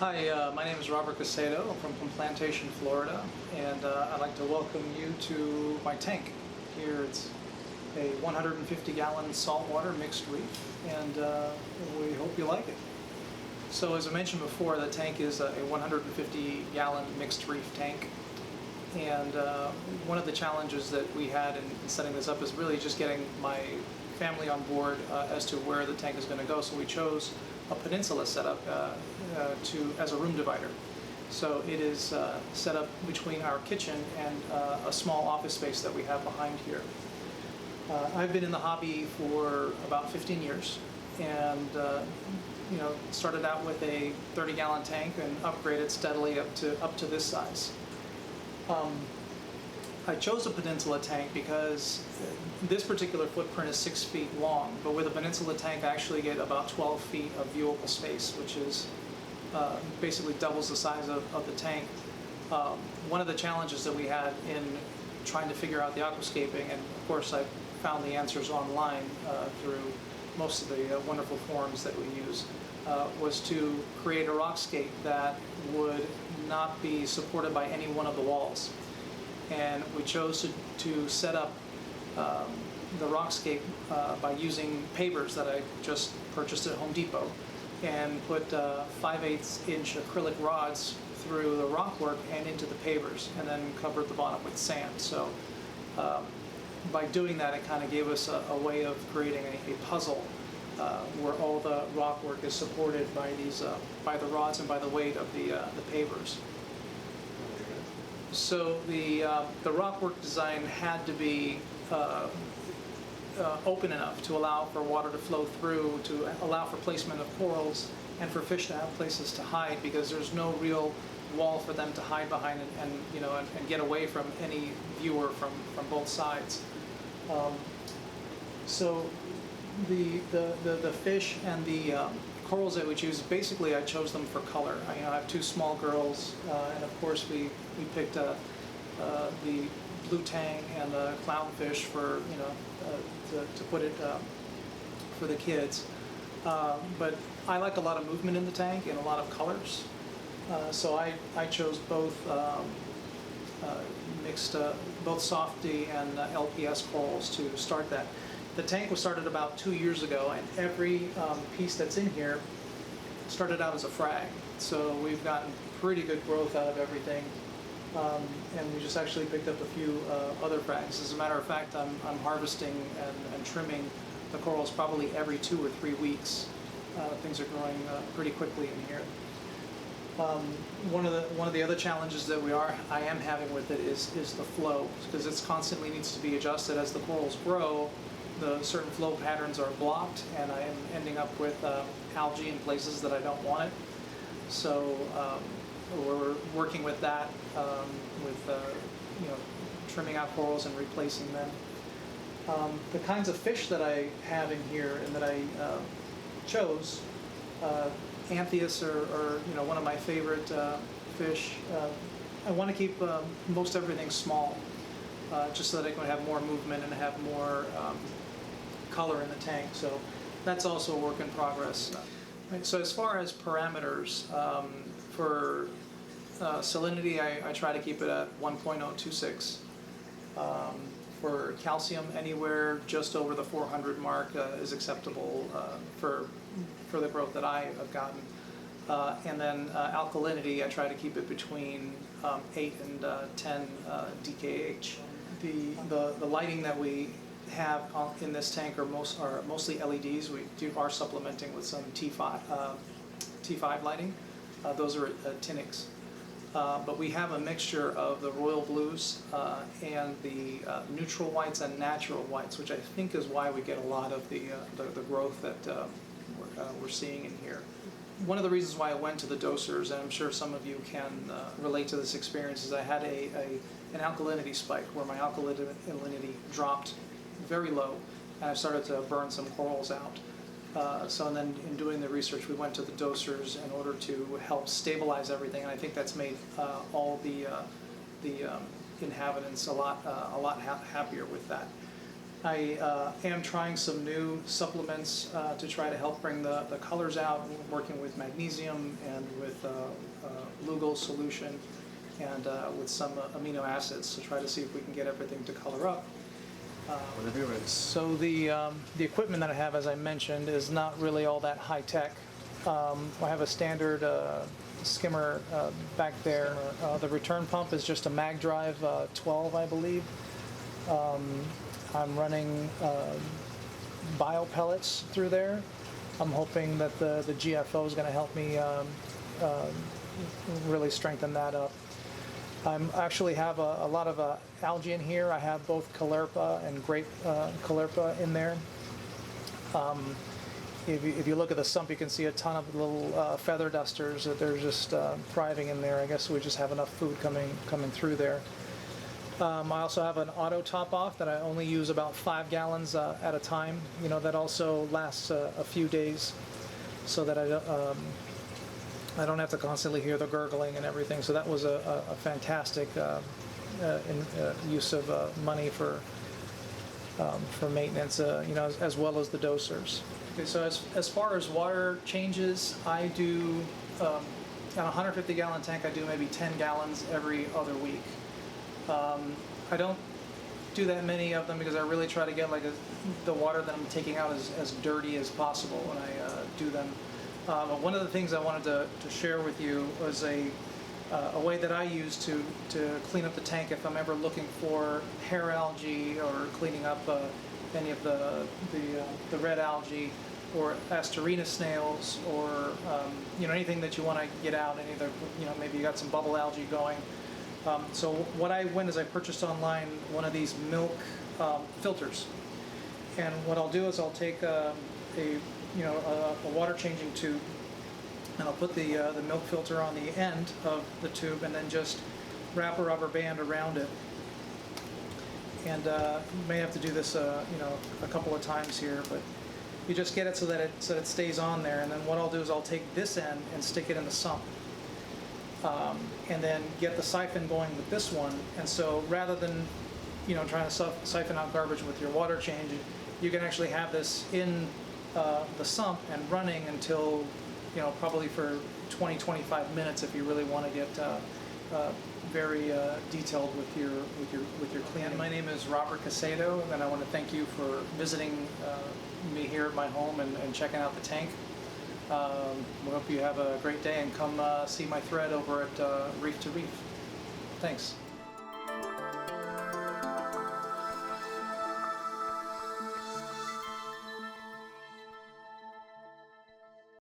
Hi, my name is Robert Caidedo. I'm from Plantation, Florida, and I'd like to welcome you to my tank. Here it's a 150-gallon saltwater mixed reef, and we hope you like it. So as I mentioned before, the tank is a 150-gallon mixed reef tank, and one of the challenges that we had in setting this up is really just getting my family on board as to where the tank is going to go. So we chose a peninsula setup as a room divider. So it is set up between our kitchen and a small office space that we have behind here. I've been in the hobby for about 15 years, and started out with a 30-gallon tank and upgraded steadily up to this size. I chose a peninsula tank because this particular footprint is 6 feet long, but with a peninsula tank I actually get about 12 feet of viewable space, which is basically doubles the size of the tank. One of the challenges that we had in trying to figure out the aquascaping, and of course I found the answers online through most of the wonderful forums that we use, was to create a rockscape that would not be supported by any one of the walls. And we chose to set up the rockscape by using pavers that I just purchased at Home Depot, and put 5/8-inch acrylic rods through the rockwork and into the pavers, and then covered the bottom with sand. So by doing that, it kind of gave us a way of creating a puzzle where all the rockwork is supported by these by the rods and by the weight of the pavers. So the rockwork design had to be open enough to allow for water to flow through, to allow for placement of corals, and for fish to have places to hide, because there's no real wall for them to hide behind and get away from any viewer from both sides. So the fish and the corals that we choose, basically I chose them for color. I have two small girls, and of course we picked the blue tang and the clownfish for to put it for the kids. But I like a lot of movement in the tank and a lot of colors, so I chose both mixed both softy and LPS corals to start that. The tank was started about 2 years ago, and every piece that's in here started out as a frag. So we've gotten pretty good growth out of everything, and we just actually picked up a few other frags. As a matter of fact, I'm harvesting and trimming the corals probably every 2 or 3 weeks. Things are growing pretty quickly in here. One of the other challenges that I am having with it is the flow, because it constantly needs to be adjusted as the corals grow. The certain flow patterns are blocked, and I am ending up with algae in places that I don't want it. So we're working with that, with trimming out corals and replacing them. The kinds of fish that I have in here and that I chose, Anthias are one of my favorite fish. I want to keep most everything small, just so that I can have more movement and have more color in the tank. So that's also a work in progress. Right, so as far as parameters, for salinity, I try to keep it at 1.026. For calcium, anywhere just over the 400 mark is acceptable for the growth that I have gotten. And then alkalinity, I try to keep it between 8 and 10 DKH. The lighting that we have in this tank are mostly LEDs. We are supplementing with some T5 lighting. Those are Tinix. But we have a mixture of the royal blues and the neutral whites and natural whites, which I think is why we get a lot of the growth that we're seeing in here. One of the reasons why I went to the dosers, and I'm sure some of you can relate to this experience, is I had an alkalinity spike where my alkalinity dropped very low, and I started to burn some corals out. So then in doing the research, we went to the dosers in order to help stabilize everything, and I think that's made all the inhabitants a lot happier with that. I am trying some new supplements to try to help bring the colors out, working with magnesium and with Lugol solution and with some amino acids to try to see if we can get everything to color up. Whenever you're ready. So the equipment that I have, as I mentioned, is not really all that high tech. I have a standard skimmer back there. The return pump is just a mag drive 12, I believe. I'm running bio pellets through there. I'm hoping that the GFO is going to help me really strengthen that up. I actually have a lot of algae in here. I have both caulerpa and grape caulerpa in there. If you look at the sump, you can see a ton of little feather dusters that they're just thriving in there. I guess we just have enough food coming through there. I also have an auto top off that I only use about 5 gallons at a time. You know, that also lasts a few days, so that I don't have to constantly hear the gurgling and everything. So that was a fantastic use of money for maintenance, you know, as well as the dosers. Okay, so as far as water changes, I do on a 150-gallon tank. I do maybe 10 gallons every other week. I don't do that many of them because I really try to get the water that I'm taking out as dirty as possible when I do them. But one of the things I wanted to share with you was a way that I use to clean up the tank if I'm ever looking for hair algae or cleaning up any of the red algae or Astorina snails or you know, anything that you want to get out. Any of the, you know, maybe you got some bubble algae going. So what I went is I purchased online one of these milk filters, and what I'll do is I'll take a water changing tube, and I'll put the milk filter on the end of the tube, and then just wrap a rubber band around it. And you may have to do this you know, a couple of times here, but you just get it so that it stays on there. And then what I'll do is I'll take this end and stick it in the sump. And then get the siphon going with this one, and so rather than, you know, trying to siphon out garbage with your water change, you can actually have this in the sump and running until, you know, probably for 20-25 minutes if you really want to get very detailed with your cleaning. My name is Robert Caidedo, and I want to thank you for visiting me here at my home and checking out the tank. We hope you have a great day, and come see my thread over at Reef2Reef. Thanks.